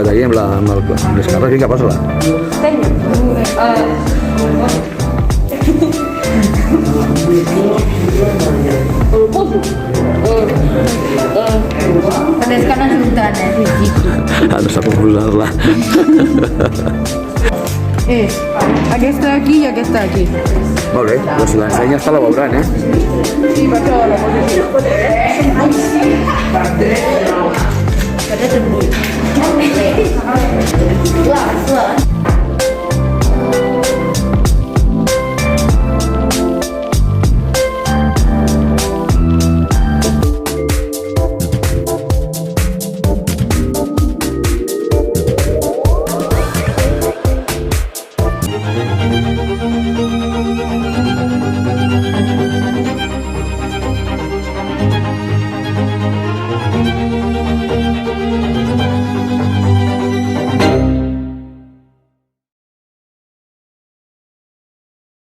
xiuet aquí amb les carres, vinga, posa-la. Però és que no surten, Ah, no sap com posar-la. És aquesta d'aquí i aquesta d'aquí. Molt bé, doncs si l'ensenyes te la veuran, eh? Sí, per això la poso aquí.